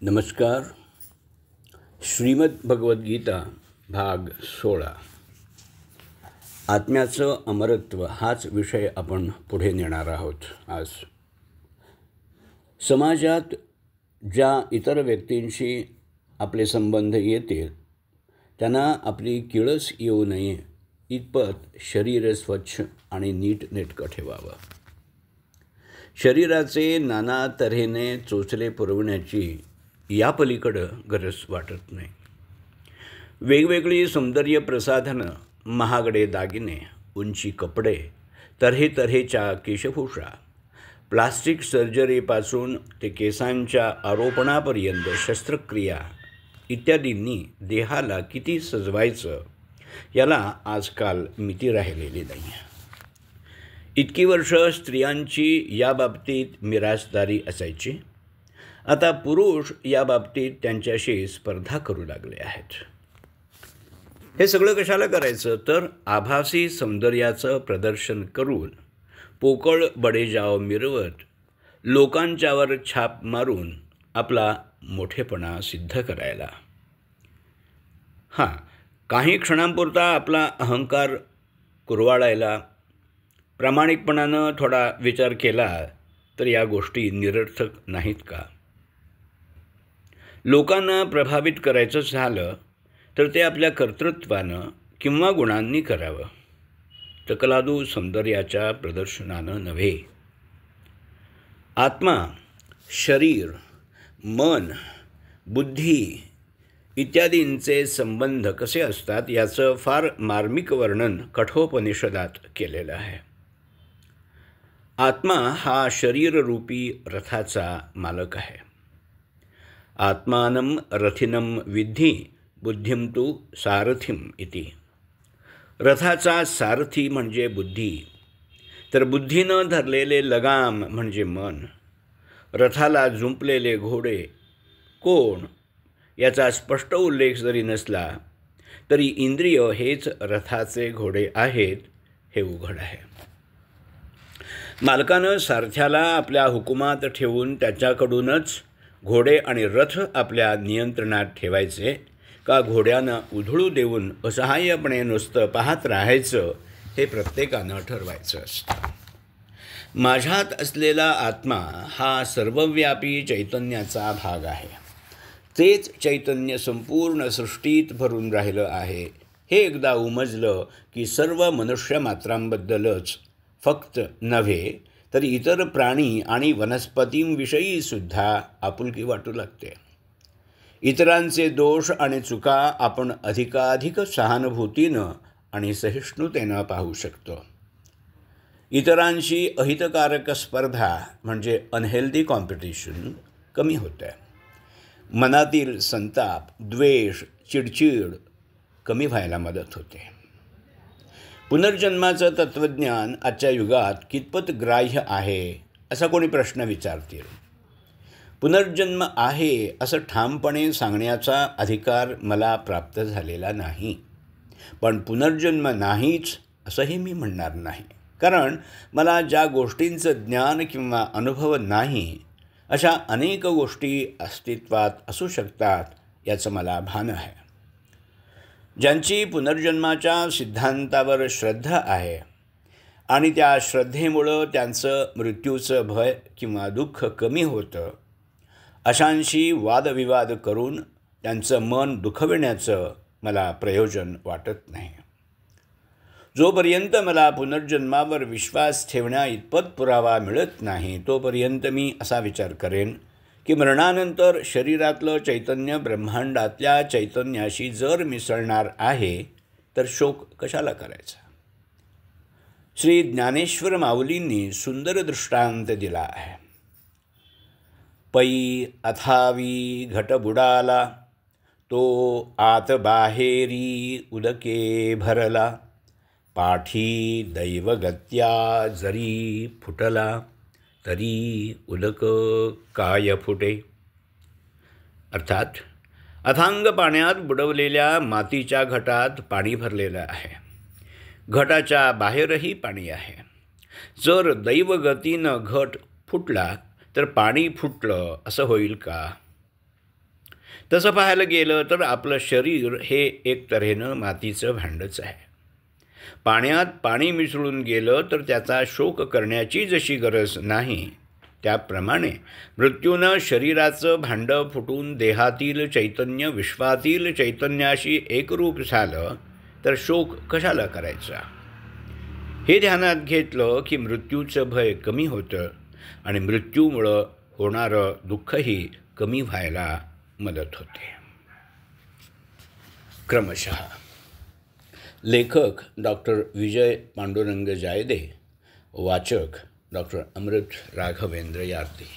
नमस्कार. श्रीमद भगवद्गीता भाग 16. आत्म्याचं अमरत्व हाच विषय आपण पुढे नेणार आहोत. आज समाजात ज्या इतर व्यक्तींशी आपले संबंध येतील त्यांना आपली किळस येऊ नये इतपत शरीर स्वच्छ आणि नीटनेटकं ठेवावं. शरीराचे नाना तऱ्हेने चोचले पुरवण्याची या पलीकडं गरज वाटत नाही. वेगवेगळी सौंदर्य प्रसाधनं, महागडे दागिने, उंची कपडे, तऱ्हेतऱ्हेच्या केशभूषा, प्लास्टिक सर्जरीपासून ते केसांच्या आरोपणापर्यंत शस्त्रक्रिया इत्यादींनी देहाला किती सजवायचं याला आजकाल मिती राहिलेली नाही. इतकी वर्ष स्त्रियांची या बाबतीत मिरासदारी असायची. आता पुरुष या बाबतीत त्यांच्याशी स्पर्धा करू लागले आहेत. हे सगळं कशाला करायचं तर आभासी सौंदर्याचं प्रदर्शन करून, पोकळ बडेजाव मिरवत, लोकांच्यावर छाप मारून आपला मोठेपणा सिद्ध करायला. काही क्षणांपुरता आपला अहंकार कुरवाळायला प्रामाणिकपणानं थोडा विचार केला तर या गोष्टी निरर्थक नाहीत का? लोकांना प्रभावित करायचं झालं तर ते आपल्या कर्तृत्वानं किंवा गुणांनी करावं, तकलादू सौंदर्याच्या प्रदर्शनानं नव्हे. आत्मा, शरीर, मन, बुद्धी इत्यादींचे संबंध कसे असतात याचं फार मार्मिक वर्णन कठोपनिषदात केलेलं आहे. आत्मा हा शरीररूपी रथाचा मालक आहे. आत्मानं रथिनं विद्धी बुद्धिं तु सारथिम इति. रथाचा सारथी म्हणजे बुद्धी, तर बुद्धीनं धरलेले लगाम म्हणजे मन. रथाला जुंपलेले घोडे कोण याचा स्पष्ट उल्लेख जरी नसला तरी इंद्रिय हेच रथाचे घोडे आहेत हे उघड आहे. मालकानं सारथ्याला आपल्या हुकुमात ठेवून त्याच्याकडूनच घोडे आणि रथ आपल्या नियंत्रणात ठेवायचे का घोड्यानं उधळू देऊन असहाय्यपणे नुसतं पाहत राहायचं हे प्रत्येकानं ठरवायचं असतं. माझ्यात असलेला आत्मा हा सर्वव्यापी चैतन्याचा भाग आहे. तेच चैतन्य संपूर्ण सृष्टीत भरून राहिलं आहे हे एकदा उमजलं की सर्व मनुष्यमात्रांबद्दलच फक्त नव्हे तर इतर प्राणी आणि वनस्पतींविषयीसुद्धा आपुलकी वाटू लागते. इतरांचे दोष आणि चुका आपण अधिकाधिक सहानुभूतीनं आणि सहिष्णुतेनं पाहू शकतो. इतरांशी अहितकारक स्पर्धा म्हणजे अनहेल्दी कॉम्पिटिशन कमी होते. मनातील संताप, द्वेष, चिडचिड कमी व्हायला मदत होते. पुनर्जन्माचं तत्त्वज्ञान आजच्या युगात कितपत ग्राह्य आहे असा कोणी प्रश्न विचारतील. पुनर्जन्म आहे असं ठामपणे सांगण्याचा अधिकार मला प्राप्त झालेला नाही, पण पुनर्जन्म नाहीच असंही मी म्हणणार नाही. कारण मला ज्या गोष्टींचं ज्ञान किंवा अनुभव नाही अशा अनेक गोष्टी अस्तित्वात असू शकतात याचं मला भान आहे. ज्यांची पुनर्जन्माच्या सिद्धांतावर श्रद्धा आहे आणि त्या श्रद्धेमुळं त्यांचं मृत्यूचं भय किंवा दुःख कमी होतं, अशांशी वादविवाद करून त्यांचं मन दुखविण्याचं मला प्रयोजन वाटत नाही. जोपर्यंत मला पुनर्जन्मावर विश्वास ठेवण्या इतपत पुरावा मिळत नाही तोपर्यंत मी असा विचार करेन की मरणानंतर शरीरातलं चैतन्य ब्रह्मांडातल्या चैतन्याशी जर मिसळणार आहे तर शोक कशाला करायचा. श्री ज्ञानेश्वर माऊलींनी सुंदर दृष्टांत दिला आहे. पै अथावी घट बुडाला, तो आत बाहेरी उदके भरला, पाठी दैवगत्या जरी फुटला, तरी उदक काय फुटे. अर्थात अथांग पाण्यात बुडवलेल्या मातीच्या घटात पाणी भरलेलं आहे. घटाच्या बाहेरही पाणी आहे. जर दैवगतीनं घट फुटला तर पाणी फुटलं असं होईल का? तसं पाहायला गेलं तर आपलं शरीर हे एक तऱ्हेनं मातीचं भांडंच आहे. पाण्यात पाणी मिसळून गेलं तर त्याचा शोक करण्याची जशी गरज नाही, त्याप्रमाणे मृत्यूनं शरीराचं भांडं फुटून देहातील चैतन्य विश्वातील चैतन्याशी एकरूप झालं तर शोक कशाला करायचा. हे ध्यानात घेतलं की मृत्यूचं भय कमी होतं आणि मृत्यूमुळं होणारं दुःखही कमी व्हायला मदत होते. क्रमशः लेखक डॉक्टर विजय पांडुरंग जायदे, वाचक डॉक्टर अमृत राघवेंद्र यार्ती.